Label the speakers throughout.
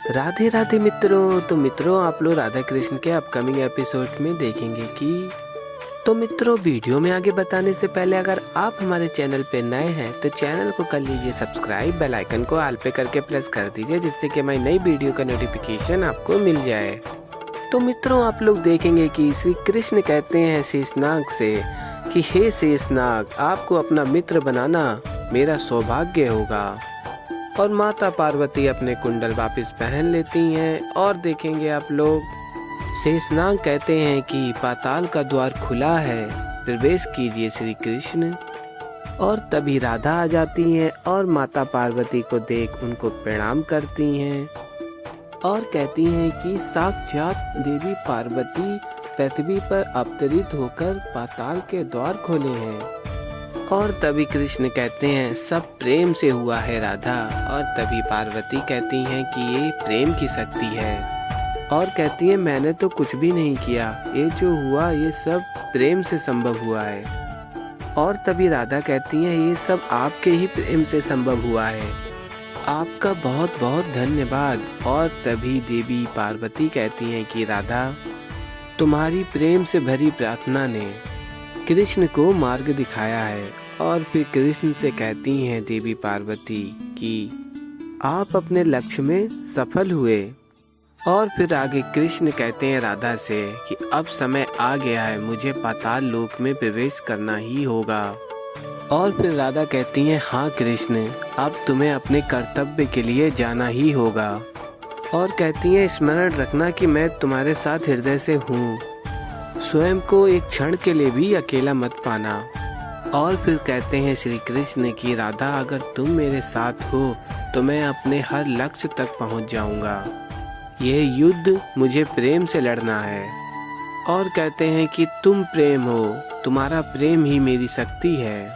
Speaker 1: राधे राधे मित्रों। तो मित्रों आप लोग राधा कृष्ण के अपकमिंग एपिसोड में देखेंगे कि मित्रों वीडियो में आगे बताने से पहले अगर आप हमारे चैनल पे नए हैं तो चैनल को कर लीजिए सब्सक्राइब, बेल आइकन को ऑल पे करके प्रेस कर दीजिए जिससे कि हमारी नई वीडियो का नोटिफिकेशन आपको मिल जाए। तो मित्रों आप लोग देखेंगे कि श्री कृष्ण कहते हैं शेषनाग से कि हे शेषनाग, आपको अपना मित्र बनाना मेरा सौभाग्य होगा। और माता पार्वती अपने कुंडल वापस पहन लेती हैं और देखेंगे आप लोग शेषनाग कहते हैं कि पाताल का द्वार खुला है, प्रवेश कीजिए श्री कृष्ण। और तभी राधा आ जाती हैं और माता पार्वती को देख उनको प्रणाम करती हैं और कहती हैं कि साक्षात देवी पार्वती पृथ्वी पर अवतरित होकर पाताल के द्वार खोले हैं। और तभी कृष्ण कहते हैं सब प्रेम से हुआ है राधा। और तभी पार्वती कहती हैं कि ये प्रेम की शक्ति है और कहती है मैंने तो कुछ भी नहीं किया, ये जो हुआ ये सब प्रेम से संभव हुआ है। और तभी राधा कहती है ये सब आपके ही प्रेम से संभव हुआ है, आपका बहुत बहुत धन्यवाद। और तभी देवी पार्वती कहती हैं कि राधा, तुम्हारी प्रेम से भरी प्रार्थना ने कृष्ण को मार्ग दिखाया है। और फिर कृष्ण से कहती हैं देवी पार्वती कि आप अपने लक्ष्य में सफल हुए। और फिर आगे कृष्ण कहते हैं राधा से कि अब समय आ गया है, मुझे पाताल लोक में प्रवेश करना ही होगा। और फिर राधा कहती हैं हाँ कृष्ण, अब तुम्हें अपने कर्तव्य के लिए जाना ही होगा। और कहती हैं स्मरण रखना कि मैं तुम्हारे साथ हृदय से हूँ, स्वयं को एक क्षण के लिए भी अकेला मत पाना। और फिर कहते हैं श्री कृष्ण की राधा, अगर तुम मेरे साथ हो तो मैं अपने हर लक्ष्य तक पहुंच जाऊंगा, यह युद्ध मुझे प्रेम से लड़ना है। और कहते हैं कि तुम प्रेम हो, तुम्हारा प्रेम ही मेरी शक्ति है।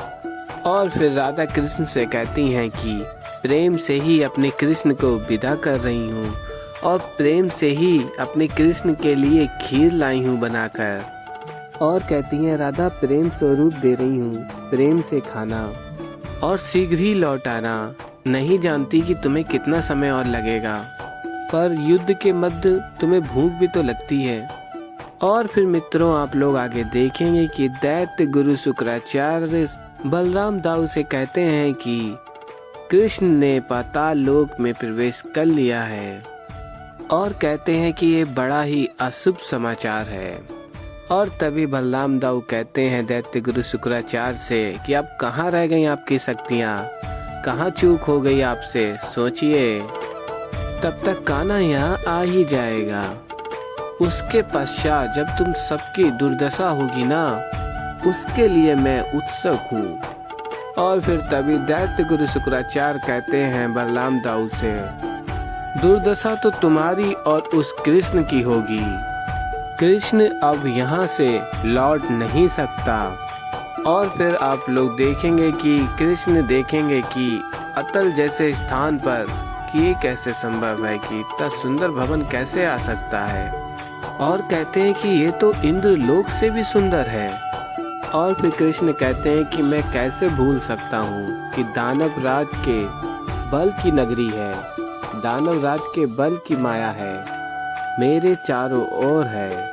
Speaker 1: और फिर राधा कृष्ण से कहती हैं कि प्रेम से ही अपने कृष्ण को विदा कर रही हूँ और प्रेम से ही अपने कृष्ण के लिए खीर लाई हूँ बनाकर। और कहती हैं राधा, प्रेम स्वरूप दे रही हूँ, प्रेम से खाना और शीघ्र ही लौट आना। नहीं जानती कि तुम्हें कितना समय और लगेगा, पर युद्ध के मध्य तुम्हें भूख भी तो लगती है। और फिर मित्रों आप लोग आगे देखेंगे कि दैत्य गुरु शुक्राचार्य बलराम दाऊ से कहते हैं कि कृष्ण ने पाताल लोक में प्रवेश कर लिया है। और कहते हैं कि ये बड़ा ही अशुभ समाचार है। और तभी बलराम दाऊ कहते हैं दैत्य गुरु शुक्राचार्य से कि अब कहाँ रह गई आपकी शक्तियाँ, कहाँ चूक हो गई आपसे, सोचिए तब तक कान्हा यहाँ आ ही जाएगा। उसके पश्चात जब तुम सबकी दुर्दशा होगी ना, उसके लिए मैं उत्सुक हूँ। और फिर तभी दैत्य गुरु शुक्राचार्य कहते हैं बलराम दाऊ से, दुर्दशा तो तुम्हारी और उस कृष्ण की होगी, कृष्ण अब यहाँ से लौट नहीं सकता। और फिर आप लोग देखेंगे कि कृष्ण देखेंगे कि अतल जैसे स्थान पर कि ये कैसे संभव है कि इतना सुंदर भवन कैसे आ सकता है। और कहते हैं कि ये तो इंद्र लोक से भी सुंदर है। और फिर कृष्ण कहते हैं कि मैं कैसे भूल सकता हूँ कि दानव राज के बल की नगरी है, दानव राज के बल की माया है, मेरे चारों ओर है।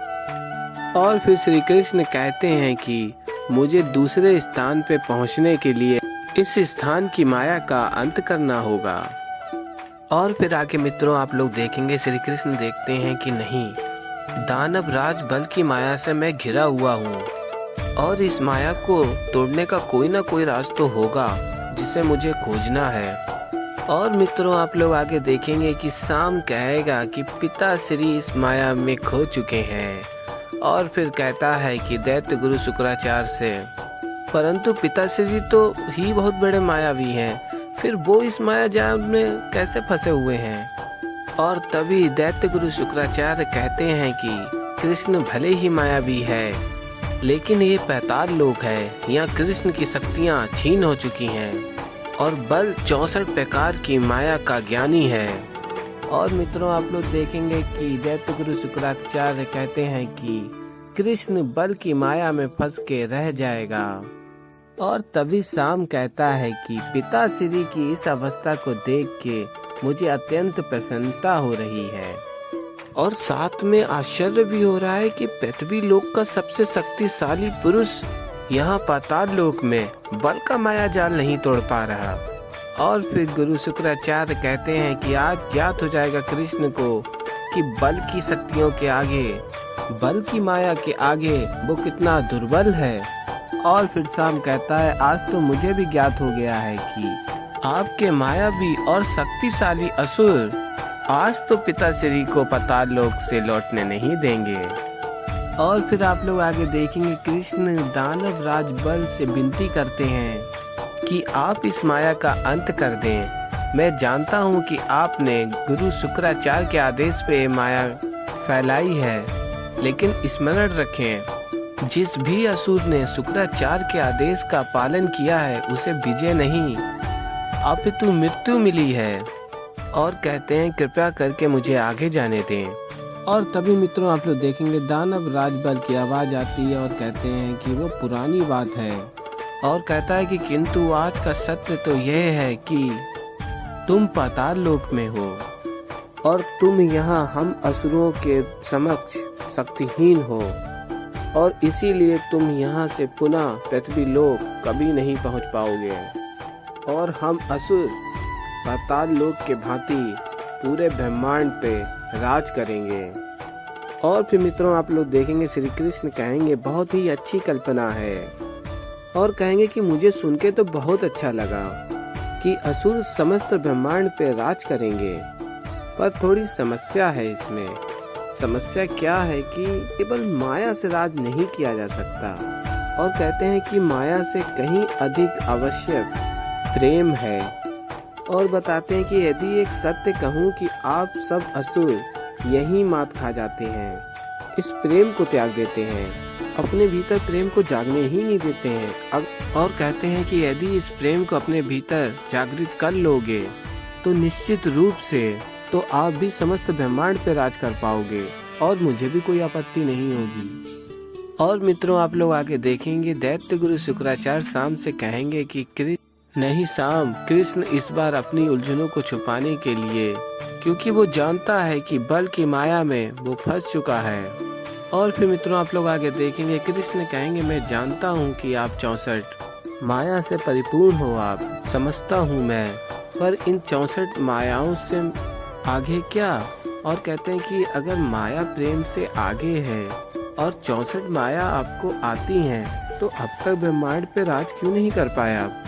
Speaker 1: और फिर श्री कृष्ण कहते हैं कि मुझे दूसरे स्थान पे पहुंचने के लिए इस स्थान की माया का अंत करना होगा। और फिर आगे मित्रों आप लोग देखेंगे श्री कृष्ण देखते हैं कि नहीं, दानव राज बल की माया से मैं घिरा हुआ हूँ और इस माया को तोड़ने का कोई ना कोई राज तो होगा जिसे मुझे खोजना है। और मित्रों आप लोग आगे देखेंगे कि शाम कहेगा कि पिता श्री इस माया में खो चुके हैं। और फिर कहता है कि दैत्य गुरु शुक्राचार्य से, परंतु पिताश्री तो ही बहुत बड़े मायावी हैं, फिर वो इस माया जाल में कैसे फंसे हुए हैं। और तभी दैत्य गुरु शुक्राचार्य कहते हैं कि कृष्ण भले ही मायावी है, लेकिन ये पाताल लोक है, यहाँ कृष्ण की शक्तियाँ छीन हो चुकी हैं और बल 64 प्रकार की माया का ज्ञानी है। और मित्रों आप लोग देखेंगे कि दैत्य गुरु शुक्राचार्य कहते हैं कि कृष्ण बल की माया में फंस के रह जाएगा। और तभी शाम कहता है कि पिताश्री की इस अवस्था को देख के मुझे अत्यंत प्रसन्नता हो रही है और साथ में आश्चर्य भी हो रहा है कि पृथ्वी लोक का सबसे शक्तिशाली पुरुष यहाँ पाताल लोक में बल का माया जाल नहीं तोड़ पा रहा। और फिर गुरु शुक्राचार्य कहते हैं कि आज ज्ञात हो जाएगा कृष्ण को कि बल की शक्तियों के आगे, बल की माया के आगे वो कितना दुर्बल है। और फिर शाम कहता है आज तो मुझे भी ज्ञात हो गया है कि आपके मायावी और शक्तिशाली असुर आज तो पिताश्री को पाताल लोक से लौटने नहीं देंगे। और फिर आप लोग आगे देखेंगे कृष्ण दानव राज बल से विनती करते हैं कि आप इस माया का अंत कर दें। मैं जानता हूं कि आपने गुरु शुक्राचार्य के आदेश पे माया फैलाई है, लेकिन स्मरण रखें जिस भी असुर ने शुक्राचार्य के आदेश का पालन किया है उसे विजय नहीं अपितु मृत्यु मिली है। और कहते हैं कृपया करके मुझे आगे जाने दें। और तभी मित्रों आप लोग देखेंगे दानव राजबल की आवाज आती है और कहते हैं कि वो पुरानी बात है। और कहता है कि किंतु आज का सत्य तो यह है कि तुम पाताल लोक में हो और तुम यहाँ हम असुरों के समक्ष शक्तिहीन हो और इसीलिए तुम यहाँ से पुनः पृथ्वी लोक कभी नहीं पहुँच पाओगे और हम असुर पाताल लोक के भांति पूरे ब्रह्मांड पे राज करेंगे। और फिर मित्रों आप लोग देखेंगे श्री कृष्ण कहेंगे बहुत ही अच्छी कल्पना है और कहेंगे कि मुझे सुन के तो बहुत अच्छा लगा कि असुर समस्त ब्रह्मांड पे राज करेंगे, पर थोड़ी समस्या है इसमें। समस्या क्या है कि केवल माया से राज नहीं किया जा सकता और कहते हैं कि माया से कहीं अधिक आवश्यक प्रेम है। और बताते हैं कि यदि एक सत्य कहूँ कि आप सब असुर यही मात खा जाते हैं, इस प्रेम को त्याग देते हैं, अपने भीतर प्रेम को जागने ही नहीं देते हैं। अब और कहते हैं कि यदि इस प्रेम को अपने भीतर जागृत कर लोगे तो निश्चित रूप से तो आप भी समस्त ब्रह्मांड पे राज कर पाओगे और मुझे भी कोई आपत्ति नहीं होगी। और मित्रों आप लोग आगे देखेंगे दैत्य गुरु शुक्राचार्य शाम से कहेंगे कि नहीं शाम, कृष्ण इस बार अपनी उलझनों को छुपाने के लिए, क्योंकि वो जानता है कि बल की माया में वो फंस चुका है। और फिर मित्रों आप लोग आगे देखेंगे कृष्ण कहेंगे मैं जानता हूँ कि आप 64 माया से परिपूर्ण हो, आप समझता हूँ मैं, पर इन 64 मायाओं से आगे क्या। और कहते हैं कि अगर माया प्रेम से आगे है और 64 माया आपको आती हैं तो अब तक ब्रह्मांड पे राज क्यों नहीं कर पाया आप।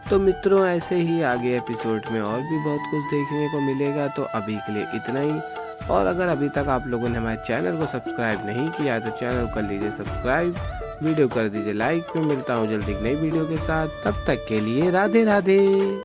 Speaker 1: तो मित्रों ऐसे ही आगे एपिसोड में और भी बहुत कुछ देखने को मिलेगा। तो अभी के लिए इतना ही। और अगर अभी तक आप लोगों ने हमारे चैनल को सब्सक्राइब नहीं किया तो चैनल को कर लीजिए सब्सक्राइब, वीडियो कर दीजिए लाइक। मैं मिलता हूँ जल्दी एक नई वीडियो के साथ, तब तक के लिए राधे राधे।